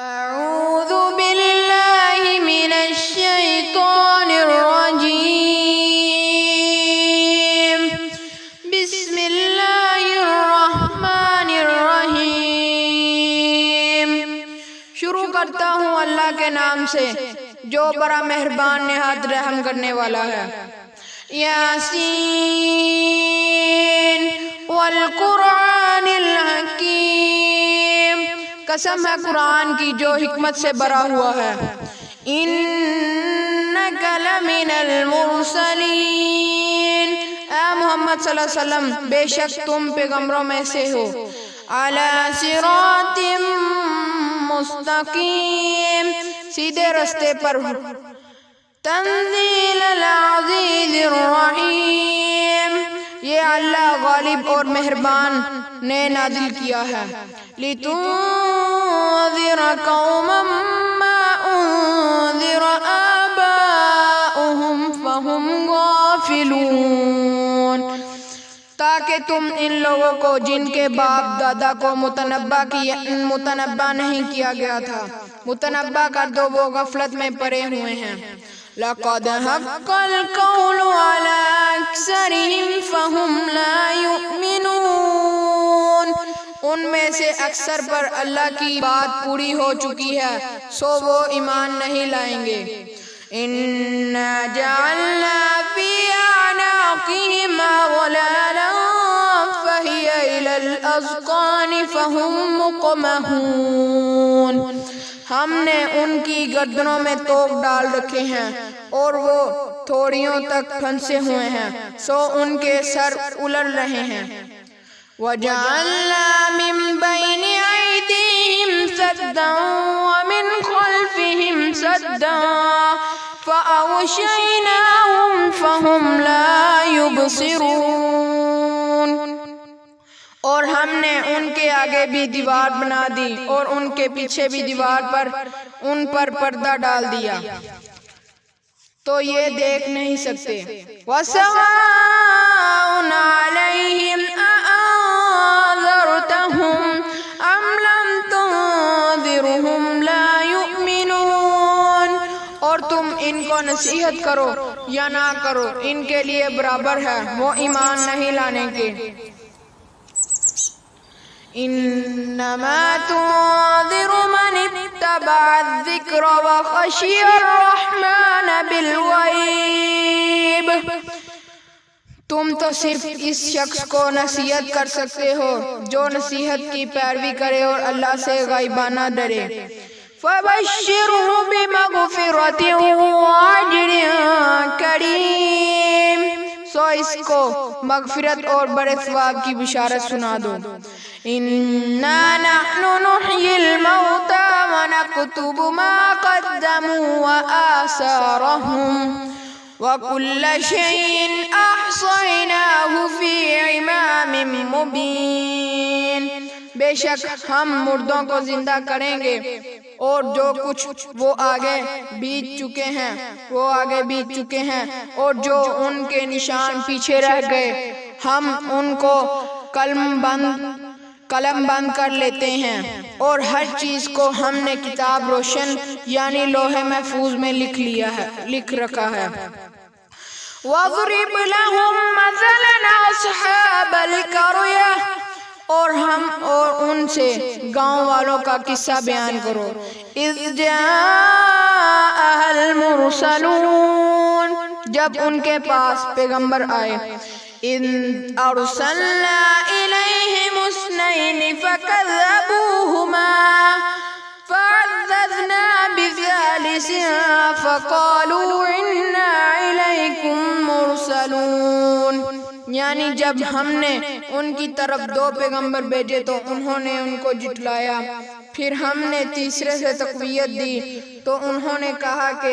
أعوذ بالله من الشيطان الرجيم بسم الله الرحمن الرحیم۔ شروع کرتا ہوں اللہ کے نام سے جو بڑا مہربان نہایت رحم کرنے والا ہے۔ یاسین والقرآن الحکیم، قسم ہے قرآن کی جو حکمت سے بھرا ہوا ہے۔ انک لمن المرسلین، اے محمد صلی اللہ علیہ وسلم بے شک تم پیغمبروں میں سے ہو۔ علی صراط مستقیم، سیدھے رستے پر ہو۔ تنزیل العزیز الرحیم، یہ اللہ غالب اور مہربان نے نازل کیا ہے۔ لِتُنذِرَ قَوْمًا مَّا أُنذِرَ آبَاؤُهُمْ فَهُمْ غَافِلُونَ، تاکہ تم ان لوگوں کو جن کے باپ دادا کو متنبع نہیں کیا گیا تھا متنبع کر دو، وہ غفلت میں پڑے ہوئے ہیں۔ لَقَدْ حَقَّ الْقَوْلُ عَلَىٰ أَكْثَرِهِمْ فَهُمْ لَا يُؤْمِنُونَ، ان میں سے اکثر پر اللہ کی بات پوری ہو چکی ہے سو وہ ایمان نہیں لائیں گے۔ إِنَّا جَعَلْنَا فِي أَعْنَاقِهِمْ أَغْلَالًا فَهِيَ إِلَى الْأَذْقَانِ فَهُمْ مُقْمَحُونَ، ہم نے ان کی گردنوں میں توق ڈال رکھے ہیں اور وہ تھوڑیوں تک پھنسے ہوئے ہیں سو ان کے سر الٹ رہے ہیں۔ وَجَعَلْنَا مِن بَيْنِ أَيْدِيهِمْ سَدًّا وَمِنْ خَلْفِهِمْ سَدًّا فَأَغْشَيْنَاهُمْ فَهُمْ لَا يُبْصِرُونَ، اور ہم نے ان کے آگے بھی دیوار بنا دی اور ان کے پیچھے بھی دیوار پر ان پر پردہ ڈال دیا تو یہ دیکھ نہیں سکتے۔ وَسَوَاءٌ عَلَيْهِمْ أَأَنذَرْتَهُمْ أَمْ لَمْ تُنذِرْهُمْ لَا يُؤْمِنُونَ، اور تم ان کو نصیحت کرو یا نہ کرو ان کے لیے برابر ہے، وہ ایمان نہیں لانے کے۔ انما تنذر من اتبع الذکر وخشی الرحمن بالغیب، تم تو صرف اس شخص کو نصیحت کر سکتے ہو جو نصیحت کی پیروی کرے اور اللہ سے غائبانہ ڈرے۔ فَبَشِّرْهُ بِمَغْفِرَةٍ وَأَجْرٍ كَرِيمٍ، سو اس کو مغفرت اور بڑے ثواب کی بشارت سنا دو۔ إِنَّا نَحْنُ نُحْيِي الْمَوْتَىٰ وَنَكْتُبُ مَا قَدَّمُوا وَآثَارَهُمْ وَكُلَّ شَيْءٍ أَحْصَيْنَاهُ فِي إِمَامٍ مُّبِينٍ، بے شک ہم مردوں کو زندہ کریں گے اور جو کچھ وہ آگے بیت چکے ہیں اور جو ان کے نشان پیچھے رہ گئے ہم ان کو قلم بند کر لیتے ہیں، اور ہر چیز کو ہم نے کتاب روشن یعنی لوح محفوظ میں لکھ رکھا ہے۔ وَاضْرِبْ لَهُم مَّثَلًا أَصْحَابَ الْقَرْيَةِ، اور ان سے گاؤں والوں کا قصہ بیان کرو۔ إِذْ جَاءَهَا الْمُرْسَلُونَ، جب ان کے پاس پیغمبر آئے۔ إِذْ أَرْسَلْنَا إِلَيْهِمُ اثْنَيْنِ فَكَذَّبُوهُمَا فَعَزَّزْنَا بِثَالِثٍ فَقَالُوا إِنَّا إِلَيْكُمْ مُرْسَلُونَ، یعنی جب ہم نے ان کی طرف دو پیغمبر بھیجے تو انہوں نے ان کو جھٹلایا، پھر ہم نے تیسرے سے تقویت دی تو انہوں نے کہا کہ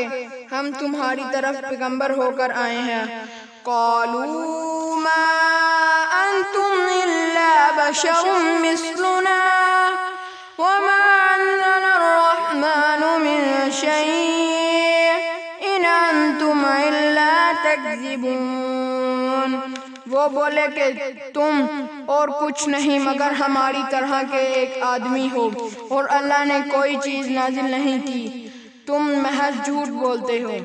ہم تمہاری طرف پیغمبر ہو کر آئے ہیں۔ قالوا ما انتم الا بشر مثلنا وما انزل الرحمن من شيء ان انتم الا تكذبون، وہ بولے کہ تم اور کچھ نہیں مگر ہماری طرح کے ایک آدمی ہو اور اللہ نے کوئی چیز نازل نہیں کی، تم محض جھوٹ بولتے ہو۔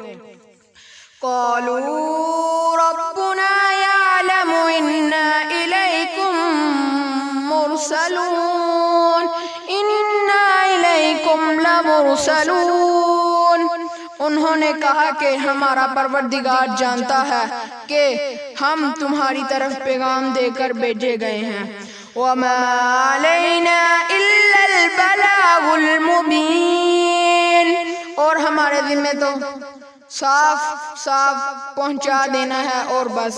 قالوا ربنا يعلم إنا إليكم مرسلون إنا إليكم لمرسلون۔ انہوں نے کہا کہ ہمارا پروردگار جانتا ہے کہ ہم تمہاری طرف پیغام دے کر بھیجے گئے ہیں۔ وما علينا إلا البلاغ المبين، اور ہمارے ذمہ تو صاف صاف پہنچا دینا ہے اور بس۔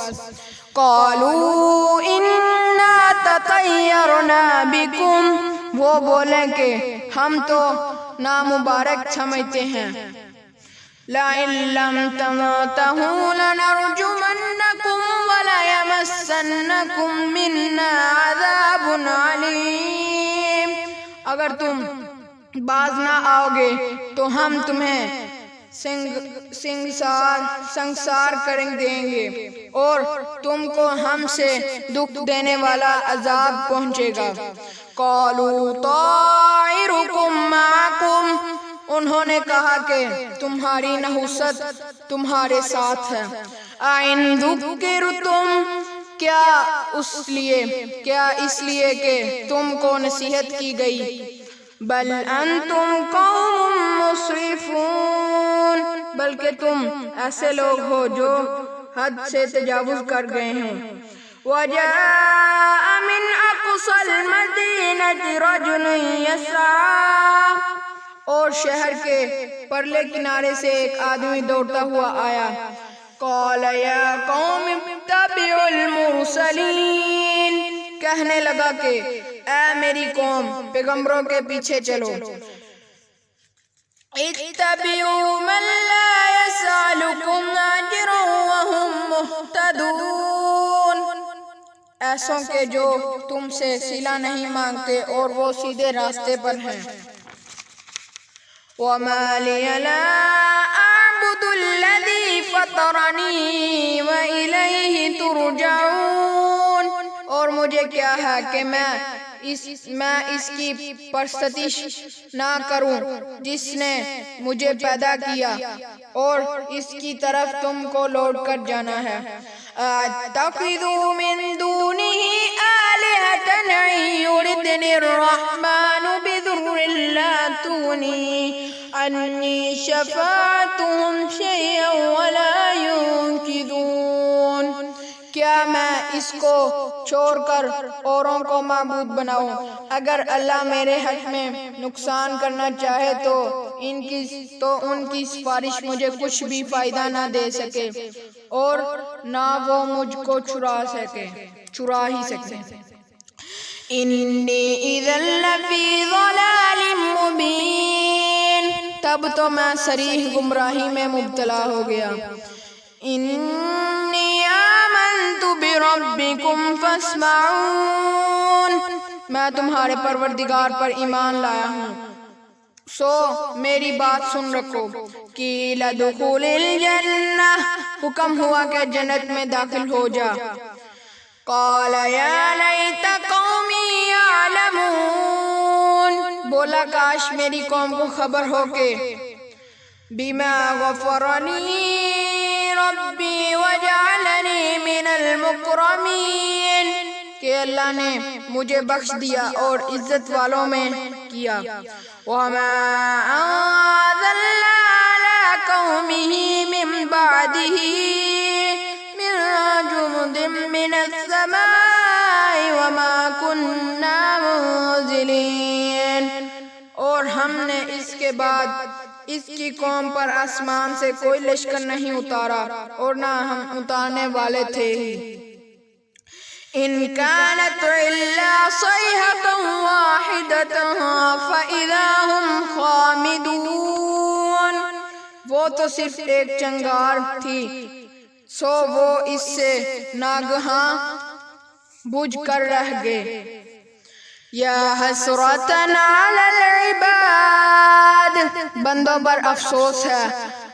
قالوا انا تطیرنا بکم، وہ بولیں کہ ہم تو نامبارک سمجھتے ہیں۔ لئن لم تنتهوا لنرجمنکم وليمسنکم منا عذاب علیم، اگر تم باز نہ آؤ گے تو ہم تمہیں سنگسار کر دیں گے اور تم کو ہم سے دکھ دینے والا عذاب پہنچے گا۔ قالوا طائرکم معکم، انہوں نے کہا کہ تمہاری نحوست تمہارے ساتھ ہے۔ اَإِن ذُكِّرْتُمْ، کیا اس لیے کہ تم کو نصیحت کی گئی؟ بل انتم قوم مسرفون، بلکہ تم ایسے لوگ ہو جو حد سے تجاوز کر گئے ہیں۔ وجاء من اقصى المدينة رجل يسعى، اور شہر کے پرلے کنارے سے ایک آدمی دوڑتا ہوا آیا۔ قال یا قوم اتبعوا المرسلین، کہنے لگا کہ اے میری قوم پیغمبروں کے پیچھے چلو۔ اتبعوا من لا يسألكم اجرا وهم مهتدون، ایسوں کے جو تم سے صلہ نہیں مانگتے اور وہ سیدھے راستے پر ہیں۔ وما لي لا أعبد الذي فطرني وإليه ترجعون، اور مجھے کیا ہے کہ میں اس کی پرستش نہ کروں جس نے مجھے پیدا کیا اور اس کی طرف تم کو لوٹ کر جانا ہے۔ اتخذوا من دونه آلهة إن يردني الرحمن بضر لا تغني عني شفاعتهم شيئا ولا ينقذون، کیا میں اس کو چھوڑ کر اوروں کو معبود بناؤں؟ اگر اللہ میرے حق میں نقصان کرنا چاہے تو ان کی سفارش مجھے کچھ بھی فائدہ نہ دے سکے اور نہ وہ مجھ کو چرا ہی سکے۔ انی اذا لفی ضلال مبین، تب تو میں صریح گمراہی میں مبتلا ہو گیا۔ انی آمنت بربکم فاسمعون، میں تمہارے پروردگار پر ایمان لایا ہوں سو میری بات سن رکھو۔ قیل ادخل الجنہ، حکم ہوا کہ جنت میں داخل ہو جا۔ قال یا لیت قومی یعلمون، بولا کاش میری قوم کو خبر ہو کہ بما غفرنی ربی وجعلنی من المکرمین، کہ اللہ نے مجھے بخش دیا اور عزت والوں میں کیا۔ وما انزلنا علی قومہ من بعدہ من جند من السماء وما كنا منزلین، اور ہم نے اس کے بعد اس کی قوم پر آسمان سے کوئی لشکر نہیں اتارا اور نہ ہم اتارنے والے تھے ہی۔ ان كانت الا صيحة واحدة فاذا هم خامدون، وہ تو صرف ایک چنگار تھی سو وہ اس سے ناگہاں بجھ کر رہ گئے۔ یا حسرتن علی العباد، بندوں پر افسوس ہے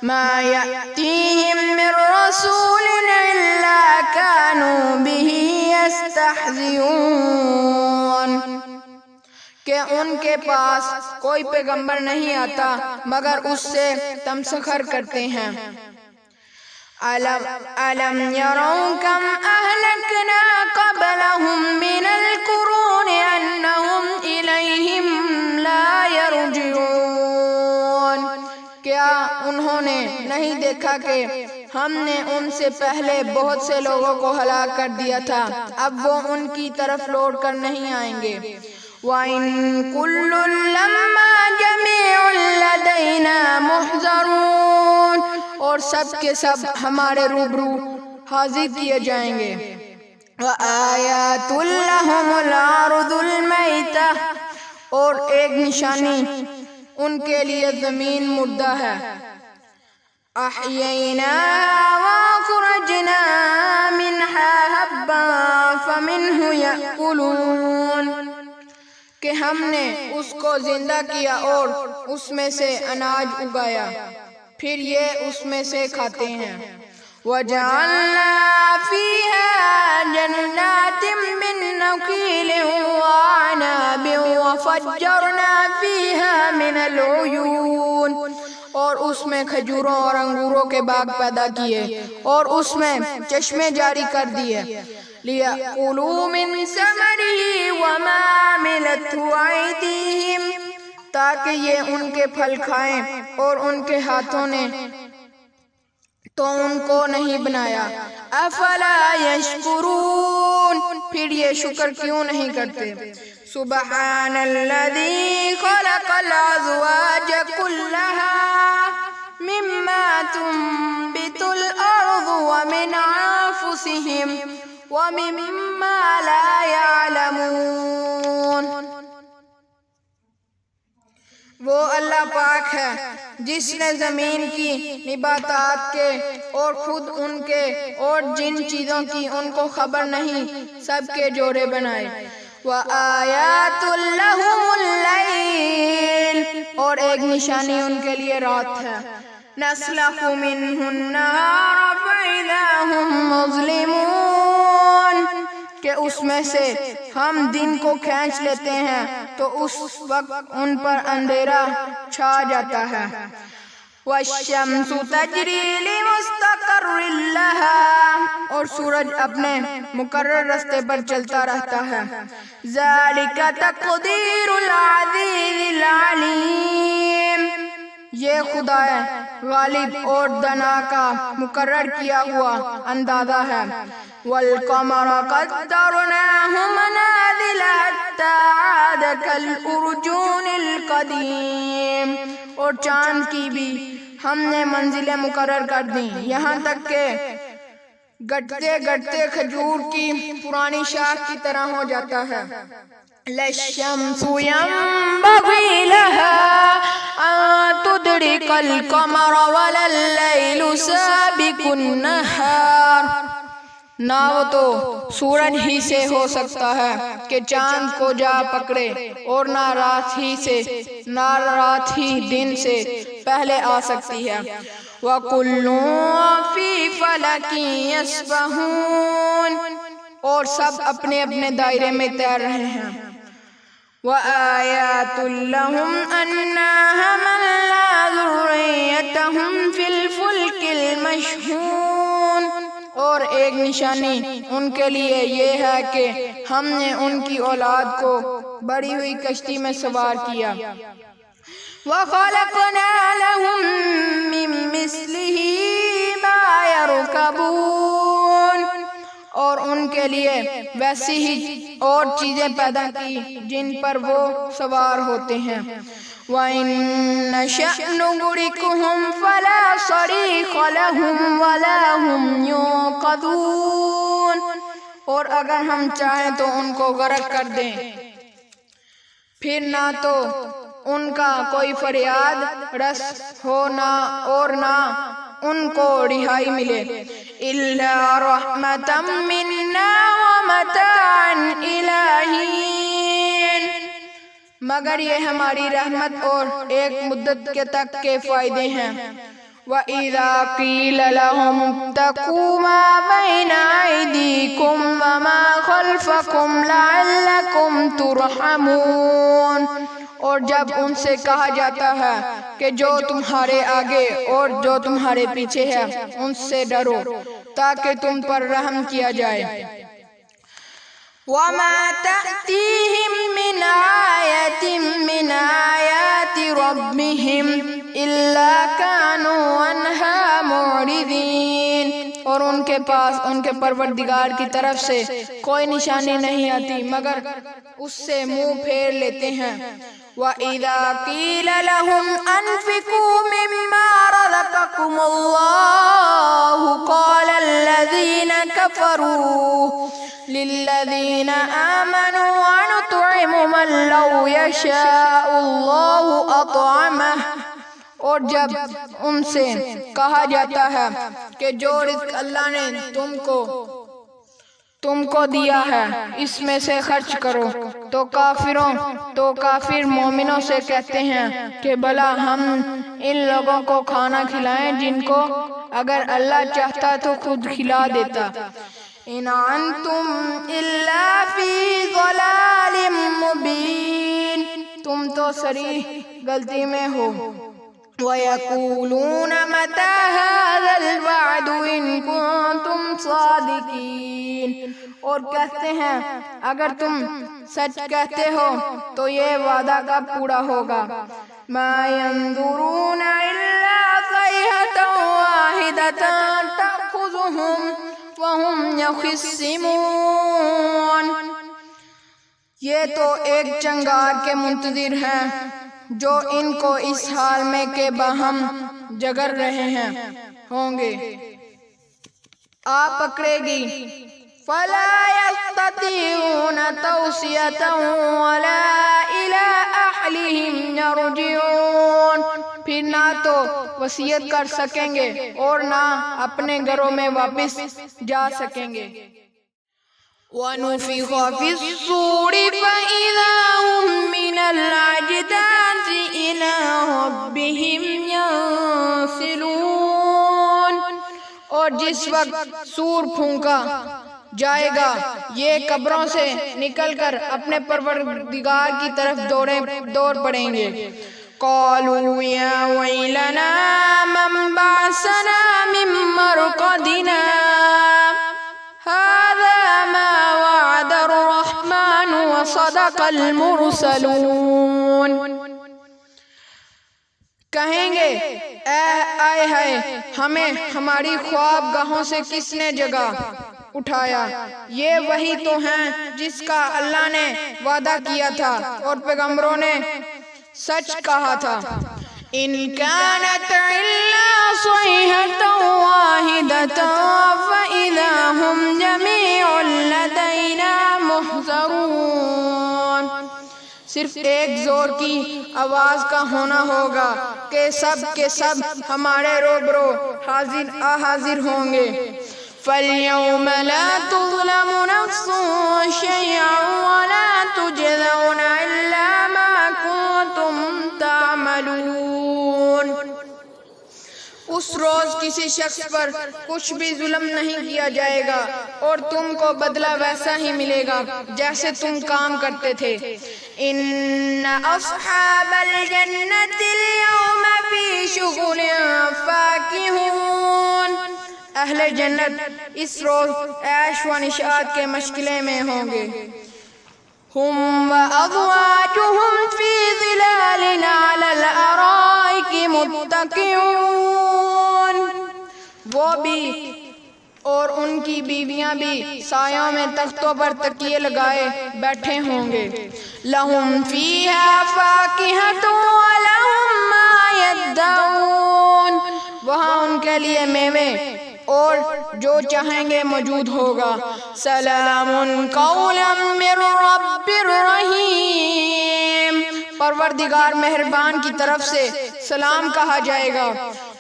ما يأتيهم من رسول إلا كانوا به يستهزئون کہ ان کے پاس کوئی پیغمبر نہیں آتا مگر اس سے تمسخر کرتے ہیں۔ أَلَمْ يَرَوْا كَمْ أَهْلَكْنَا قَبْلَهُمْ مِنَ الْقُرُونِ أَنَّهُمْ إِلَيْهِمْ لَا يَرْجِعُونَ کیا انہوں نے نہیں دیکھا کہ ہم نے ان سے پہلے بہت سے لوگوں کو ہلاک کر دیا تھا، اب وہ ان کی طرف لوٹ کر نہیں آئیں گے۔ وَإِن كُلٌّ لَّمَّا جَمِيعٌ لَّدَيْنَا مُحْضَرُونَ اور سب کے سب ہمارے روبرو حاضر کیے جائیں گے۔ وَآيَاتٌ لَّهُمُ الْأَرْضُ الْمَيْتَةُ اور ایک نشانی ان کے لیے زمین مردہ ہے۔ أَحْيَيْنَاهَا وَأَخْرَجْنَا مِنْهَا حَبًّا فَمِنْهُ يَأْكُلُونَ کہ ہم نے اس کو زندہ کیا اور اس میں سے اناج اگایا، پھر یہ اس میں سے کھاتے ہیں۔ وَجَعَلْنَا فِيهَا جَنَّاتٍ مِّن نَّخِيلٍ وَأَعْنَابٍ وَفَجَّرْنَا فِيهَا مِنَ الْعُيُونِ اور اس میں کھجوروں اور انگوروں کے باغ پیدا کیے اور اس میں چشمے جاری کر دیے۔ لِيَأْكُلُوا مِن ثَمَرِهِ وَمَا عَمِلَتْهُ أَيْدِيهِمْ تاکہ یہ ان کے پھل کھائیں اور ان کے ہاتھوں نے تو ان کو نہیں بنایا۔ أَفَلَا يَشْكُرُونَ پھر یہ شکر کیوں نہیں کرتے۔ سبحان الذي خلق الأزواج كلها مما تنبت الأرض ومن أنفسهم ومما لا يعلمون وہ اللہ پاک ہے جس نے زمین کی نباتات کے اور خود ان کے اور جن چیزوں کی ان کو خبر نہیں سب کے جوڑے بنائے۔ وَآيَاتٌ لَّهُمُ اللَّيْلُ اور ایک نشانی ان کے لیے رات ہے۔ نَسْلَخُ مِنْهُ النَّهَارَ فَإِذَا هُمْ مُظْلِمُونَ کہ اس میں سے ہم دن کو کھینچ لیتے ہیں تو اس وقت ان پر اندھیرا چھا جاتا ہے۔ وَالشَّمْسُ تَجْرِي لِمُسْتَقَرٍّ لَّهَا اور سورج اپنے مقرر راستے پر چلتا رہتا ہے۔ ذَلِكَ تَقْدِيرُ الْعَزِيزِ الْعَلِيمِ یہ خدا غالب اور دانا کا مقرر کیا ہوا اندازہ ہے۔ وَالْقَمَرَ قَدَّرْنَاهُ مَنَازِلَ حَتَّىٰ عَادَ كَالْأُرْجُونِ الْقَدِيمِ اور چاند کی بھی ہم نے منزلیں مقرر کر دیں یہاں تک کہ گٹتے گٹتے کھجور کی پرانی شاخ کی طرح ہو جاتا ہے۔ لَلشَّمْسُ يَنبَغِي لَهَا أَن تُدْرِكَ الْقَمَرَ وَلَا اللَّيْلُ سَابِقُ النَّهَارِ نہ وہ تو سورج ہی سے ہو سکتا ہے کہ چاند کو جا پکڑے اور نہ رات ہی دن سے پہلے آ سکتی ہے۔ وَكُلٌّ فِي فَلَكٍ يَسْبَحُونَ اور سب اپنے اپنے دائرے میں تیر رہے ہیں۔ وَآيَاتٌ لَّهُمْ أَنَّا حَمَلْنَا ذُرِّيَّتَهُمْ فِي الْفُلْكِ الْمَشْحُونِ اور ایک نشانی ان کے لیے یہ ہے کہ ہم نے ان کی اولاد کو بڑی ہوئی کشتی میں سوار کیا۔ وَخَلَقْنَا لَهُم مِّن مِّثْلِهِ مَا يَرْكَبُونَ اور ان کے لیے ویسی ہی اور چیزیں پیدا کی جن پر وہ سوار ہوتے ہیں۔ وَإِن نَّشَأْ نُغْرِقْهُمْ فَلَا صَرِيخَ لَهُمْ وَلَا هُمْ يُنقَذُونَ اور اگر ہم چاہیں تو ان کو غرق کر دیں پھر نہ تو ان کا کوئی فریاد رس ہو اور نہ ان کو رہائی ملے۔ إِلَّا رَحْمَةً مِّنَّا وَمَتَاعًا إِلَىٰ حِينٍ مگر یہ ہماری رحمت اور ایک مدت کے تک کے فائدے ہیں۔ وَإِذَا قِيلَ لَهُمُ اتَّقُوا مَا بَيْنَ أَيْدِيكُمْ وَمَا خَلْفَكُمْ لَعَلَّكُمْ تُرْحَمُونَ، اور جب ان سے کہا جاتا ہے کہ جو تمہارے آگے اور جو تمہارے پیچھے ہے ان سے ڈرو تاکہ تم پر رحم کیا جائے۔ وَمَا تَأْتِيهِم مِّنْ آيَةٍ مِّنْ آيَاتِ رَبِّهِمْ إِلَّا كَانُوا عَنْهَا مُعْرِضِينَ، اور ان کے پاس ان کے پروردگار کی طرف سے کوئی نشانی نہیں آتی مگر اس سے منہ پھیر لیتے ہیں۔ وَإِذَا قِيلَ لَهُمْ أَنفِقُوا مِمَّا رَزَقَكُمُ اللَّهُ قَالَ الَّذِينَ كَفَرُوا لِلَّذِينَ آمَنُوا أَنُطْعِمُ مَن لَّوْ يَشَاءُ اللَّهُ أَطْعَمَهُ، اور جب ان سے کہا جاتا ہے کہ جو رزق اللہ نے تم کو دیا ہے اس میں سے خرچ کرو، تو کافر مومنوں سے کہتے ہیں کہ بھلا ہم ان لوگوں کو کھانا کھلائیں جن کو اگر اللہ چاہتا تو خود کھلا دیتا۔ ان انتم الا فی ضلال مبین، تم تو صریح غلطی میں ہو۔ وَيَقُولُونَ مَتَى هَذَا الْوَعْدُ إِن كُنتُمْ صَادِقِينَ، اور کہتے ہیں اگر تم سچ کہتے ہو تو یہ وعدہ کب پورا ہوگا۔ مَا يَنظُرُونَ إِلَّا صَيْحَةً وَاحِدَةً تَأْخُذُهُمْ وَهُمْ يَخِصِّمُونَ، یہ تو ایک چنگار کے منتظر ہیں جو ان کو اس حال میں کہ باہم جگر رہے ہیں ہوں گے آ پکڑے گی۔ فَلَا يَسْتَطِيعُونَ تَوْصِيَةً وَلَا إِلَىٰ أَهْلِهِمْ يَرْجِعُونَ، پھر نہ تو وصیت کر سکیں گے اور نہ اپنے گھروں میں واپس جا سکیں گے۔ وَنُفِخَ فِي الصُّورِ فَإِذَا هُم مِّنَ الْأَجْدَاثِ إِلَىٰ رَبِّهِمْ يَنسِلُونَ، اور جس وقت سور پھونکا جائے گا یہ قبروں سے نکل کر اپنے پروردگار کی طرف دوڑ پڑیں گے۔ قَالُوا يَا وَيْلَنَا مَن بَعَثَنَا مِن مَّرْقَدِنَا هَٰذَا مَا وَعَدَ الرَّحْمَٰنُ وَصَدَقَ الْمُرْسَلُونَ، کہیں گے آئے ہائے ہمیں ہماری خواب گاہوں سے کس نے جگا اٹھایا، یہ وہی تو ہیں جس کا اللہ نے وعدہ کیا تھا اور پیغمبروں نے سچ کہا تھا۔ ان كانت الا صيحة واحدة فإذا هم جميع لدينا محضرون، صرف ایک زور کی آواز کا ہونا ہوگا کہ سب کے سب ہمارے روبرو حاضر ہوں گے۔ فَالْيَوْمَ لَا تُظْلَمُ نَفْسٌ شَيْئًا وَلَا تُجْزَوْنَ إِلَّا مَا كُنتُمْ تَعْمَلُونَ، اس روز کسی شخص پر کچھ بھی ظلم نہیں کیا جائے گا اور تم کو بدلہ ویسا ہی ملے گا جیسے تم کام کرتے تھے۔ إِنَّ أَصْحَابَ الْجَنَّةِ الْيَوْمَ فِي شُغُلٍ فَاكِهُونَ، اہل جنت اس روز عیش و نشاط کے مشغلے میں ہوں گے۔ هُمْ وَأَزْوَاجُهُمْ فِي ظِلَالٍ عَلَى الْأَرَائِكِ مُتَّكِئُونَ، وہ بھی اور ان کی بیویاں بھی سایوں میں تختوں پر تکیے لگائے بیٹھے ہوں گے۔ لَهُمْ فِيهَا فَاكِهَةٌ وَلَهُمْ مَا يَدَّعُونَ، وہاں ان کے لیے میوے اور جو چاہیں گے موجود ہوگا۔ سلام قولا من رب الرحیم، پروردگار مہربان کی طرف سے سلام کہا جائے گا۔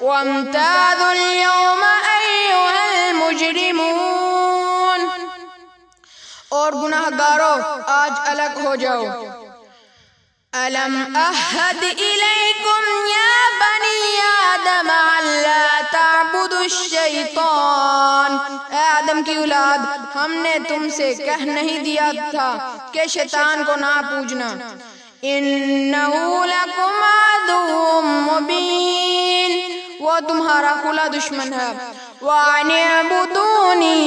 وَامْتَازُوا الْيَوْمَ أَيُّهَا الْمُجْرِمُونَ، اور گناہگارو آج الگ ہو جاؤ۔ أَلَمْ أَعْهَدْ إِلَيْكُمْ يَا بَنِي آدَمَ أَلَّا الشیطان، اے آدم کی اولاد، ہم نے تم سے کہہ نہیں دیا تھا کہ شیطان کو نہ پوجنا، انہ لکم عدو مبین، وہ تمہارا کھلا دشمن ہے، وَأَنِ اعْبُدُونِي،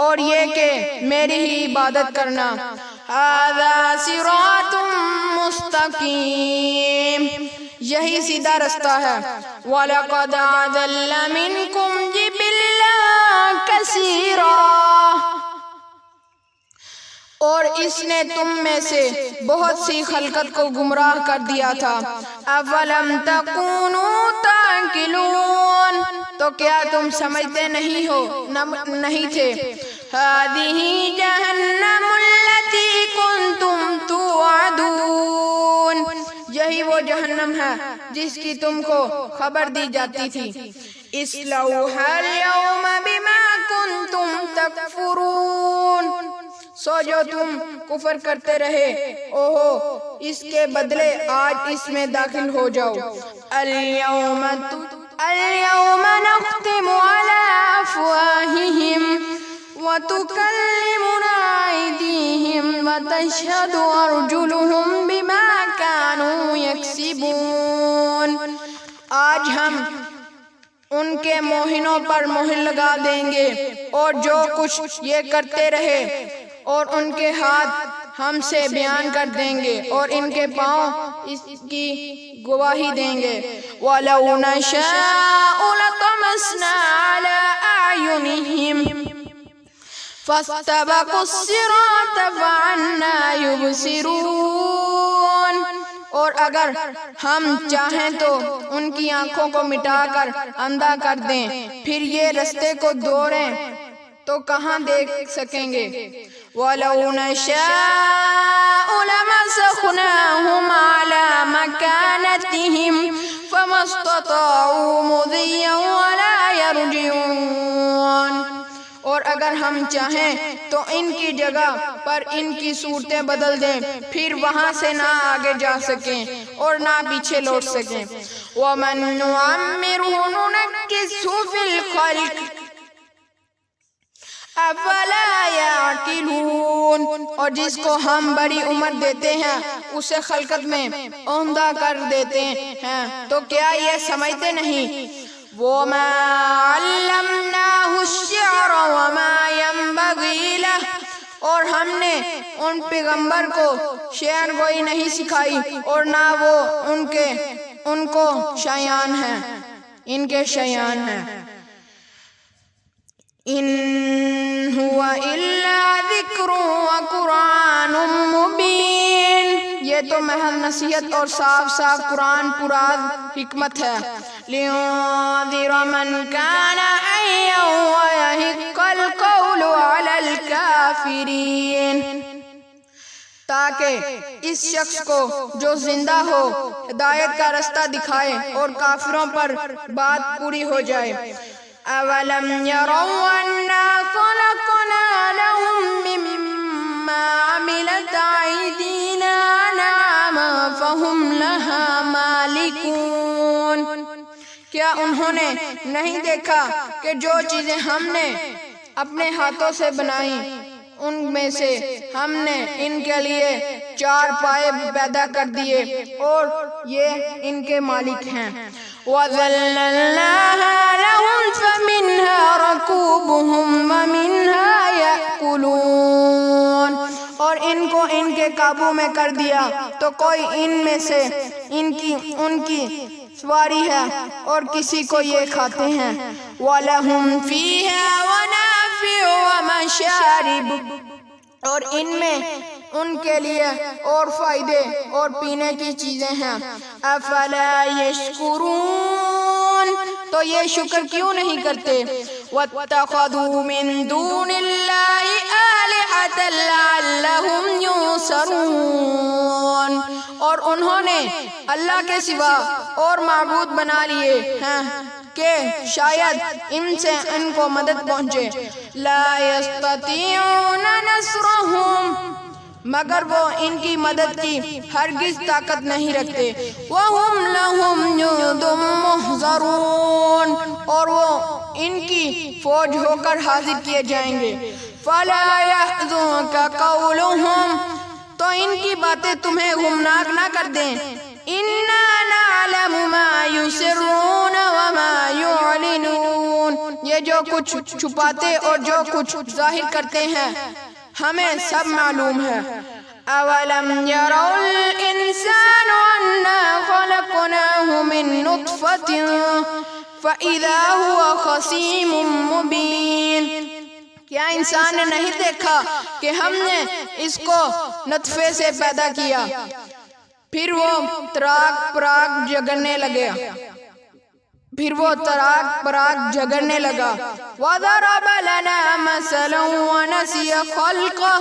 اور یہ کہ میری ہی عبادت کرنا، هَذَا صِرَاطٌ مستقیم، یہی سیدھا رستہ ہے، وَلَقَدْ أَضَلَّ مِنْكُمْ جِبِلًّا كَثِيرًا، اور اس نے تم میں سے بہت سی خلقت کو گمراہ کر دیا تھا، اَفَلَمْ تَكُونُوا تَعْقِلُونَ، تو کیا تم سمجھتے نہیں ہو نہیں تھے، هَذِهِ جَهَنَّمُ الَّتِي كُنْتُمْ تُوعَدُونَ، یہی وہ جہنم ہے جس کی تم کو خبر دی جاتی تھی، اصْلَوْهَا الْيَوْمَ بِمَا كُنْتُمْ تَكْفُرُونَ، سو جو تم کفر کرتے رہے اوہو اس کے بدلے آج اس میں داخل ہو جاؤ، اليوم نختم على أفواههم وتكلمنا أيديهم وتشهد أرجلهم بما كانوا يكسبون، آج ہم ان کے موہنوں پر مہر لگا دیں گے اور جو کچھ یہ کرتے رہے، اور ان کے ہاتھ ہم سے بیان کر دیں گے اور ان کے پاؤں اس کی گواہی دیں گے، وَلَوْ نَشَاءُ لَطَمَسْنَا عَلَىٰ أَعْيُنِهِمْ فَاسْتَبَقُوا الصِّرَاطَ فَأَنَّىٰ يُبْصِرُونَ، اور اگر ہم چاہیں تو ان کی آنکھوں کو مٹا کر اندھا کر دیں، پھر یہ رستے کو دوڑیں تو کہاں دیکھ سکیں گے، وَلَوْ نَشَاءُ لَمَسَخْنَاهُمْ عَلَىٰ مَكَانَتِهِمْ فَمَا اسْتَطَاعُوا مُضِيًّا وَلَا يَرْجِعُونَ، اور اگر ہم چاہیں تو ان کی جگہ پر ان کی صورتیں بدل دیں، پھر وہاں سے نہ آگے جا سکیں اور نہ پیچھے لوٹ سکیں، وَمَن نُعَمِّرْهُ نُنَكِّسْهُ فِي الْخَلْقِ افلا یعقلون، اور جس کو ہم بڑی عمر دیتے ہیں اسے خلقت میں اوندا کر دیتے ہیں، تو کیا یہ سمجھتے نہیں، وَمَا عَلَّمْنَاهُ الشِّعْرَ وَمَا يَنبَغِي لَهُ، اور ہم نے ان پیغمبر کو شعر گوئی نہیں سکھائی اور نہ وہ ان کو شایان ہیں، ان کے شایان ہیں، ان هو الا ذکر وقرآن مبین، یہ تو محض نصیحت اور صاف صاف قرآن پراز حکمت ہے، لِيُنذِرَ مَنْ كَانَ حَيًّا وَيَحِقَّ الْقَوْلُ عَلَى الْكَافِرِينَ، تاکہ اس شخص کو جو زندہ ہو ہدایت کا رستہ دکھائے اور کافروں پر بات پوری ہو جائے، اَوَلَمْ يَرَوْا أَنَّا خَلَقْنَا لَهُم مِّمَّا عَمِلَتْ أَيْدِينَا أَنْعَامًا فَهُمْ لَهَا مَالِكُونَ، کیا انہوں نے نہیں دیکھا کہ جو چیزیں ہم نے اپنے ہاتھوں سے بنائیں ان میں سے ہم نے ان کے لیے چار پائے پیدا کر دیے اور یہ ان کے مالک ہیں، وَذَلَّلْنَاهَا لَهُمْ فَمِنْهَا رَكُوبُهُمْ وَمِنْهَا يَأْكُلُونَ، اور ان کو ان کے قابو میں کر دیا تو کوئی ان میں سے ان کی سواری ہے اور کسی کو یہ کھاتے ہیں، وَلَهُمْ فِيهَا وَنَافِعُ وَمَشَارِبُ، اور ان میں ان کے لیے اور فائدے اور پینے کی چیزیں ہیں، افلا یشکرون، تو یہ شکر کیوں نہیں کرتے، واتخذوا من دون اللہ آلہۃ لعلہم ینصرون، اور انہوں نے اللہ کے سوا اور معبود بنا لیے ہیں کہ شاید ان سے ان کو مدد پہنچے، لا یستطیعون نصرہم، مگر وہ ان کی مدد کی ہرگز طاقت نہیں رکھتے، وَهُمْ لَهُمْ جُنْدٌ محضرون، اور وہ ان کی فوج ہو کر حاضر کیے جائیں گے. فلا يحزنك قولهم، تو ان کی باتیں تمہیں گمناک نہ کر دیں. انا نعلم ما يسرون وما يعلنون، یہ جو کچھ چھپاتے اور جو کچھ ظاہر کرتے ہیں ہمیں سب معلوم ہے. اولم يروا الانسان انا خلقناه من نطفة فاذا هو خصيم مبين، کیا انسان نے نہیں دیکھا کہ ہم نے اس کو نطفے سے پیدا کیا، پھر وہ تراک پراک جگرنے لگا. وَضَرَبَ لَنَا مَثَلًا وَنَسِيَ خَلْقَهُ،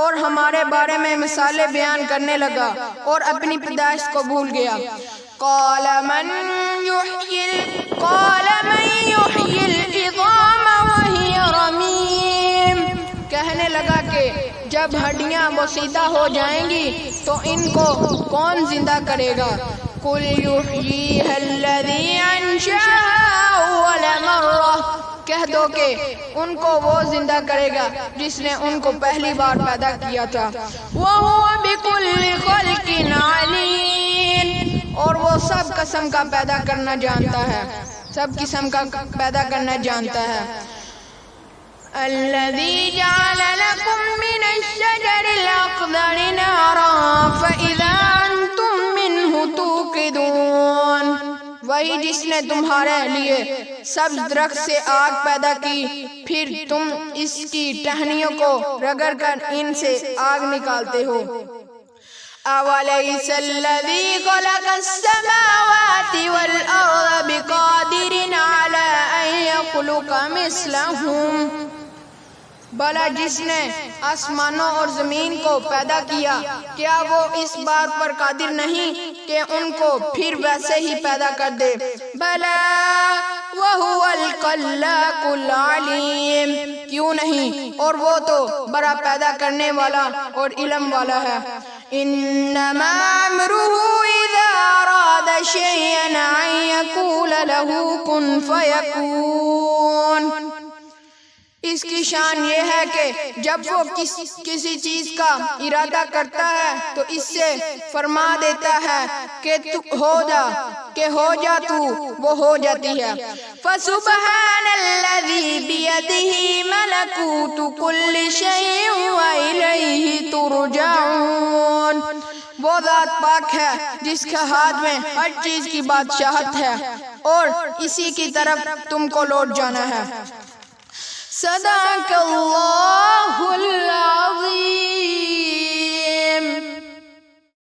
اور ہمارے بارے میں مثالیں بیان کرنے لگا اور اپنی پیدائش کو بھول گیا. قَالَ مَنْ يُحْيِي الْعِظَامَ وَهِيَ رَمِيمٌ، کہنے لگا کہ جب ہڈیاں بوسیدہ ہو جائیں گی تو ان کو کون زندہ کرے گا. قُلْ يُحْيِيهَا الَّذِي أَنشَأَهَا أَوَّلَ مَرَّةٍ، کہہ دو کہ ان کو وہ زندہ کرے گا جس نے ان کو پہلی بار پیدا کیا تھا. وَهُوَ بِكُلِّ خَلْقٍ عَلِيمٌ، اور وہ سب قسم کا پیدا کرنا جانتا ہے، سب قسم کا پیدا کرنا جانتا ہے. الذي جعل لكم من الشجر الأخضر نارا فإذا أنتم منه توقدون، وہی جس نے تمہارے لیے سبز درخت سے آگ پیدا کی پھر تم اس کی ٹہنیوں کو رگڑ کر ان سے آگ نکالتے ہو. أَوَلَيْسَ الَّذِي خَلَقَ السَّمَاوَاتِ وَالْأَرْضَ بِقَادِرٍ عَلَىٰ أَن يَخْلُقَ مِثْلَهُم، بھلا جس نے آسمانوں اور زمین کو پیدا کیا کیا وہ اس بات پر قادر نہیں کہ ان کو پھر ویسے ہی پیدا کر دے. بھلا وَهُوَ الْخَلَّاقُ الْعَلِيمُ، کیوں نہیں، اور وہ تو بڑا پیدا کرنے والا اور علم والا ہے. انما امرہ اذا اراد شیئا ان یقول له کن فیکون، اس کی شان یہ ہے کہ جب وہ کسی چیز کا ارادہ کرتا ہے تو اس سے فرما دیتا ہے کہ ہو جا تو وہ ہو جاتی ہے. فسبحان الذی بیدہ ملکوت کل شیء والیہ ترجعون، وہ ذات پاک ہے جس کے ہاتھ میں ہر چیز کی بادشاہت ہے اور اسی کی طرف تم کو لوٹ جانا ہے. صدق اللہ العظیم.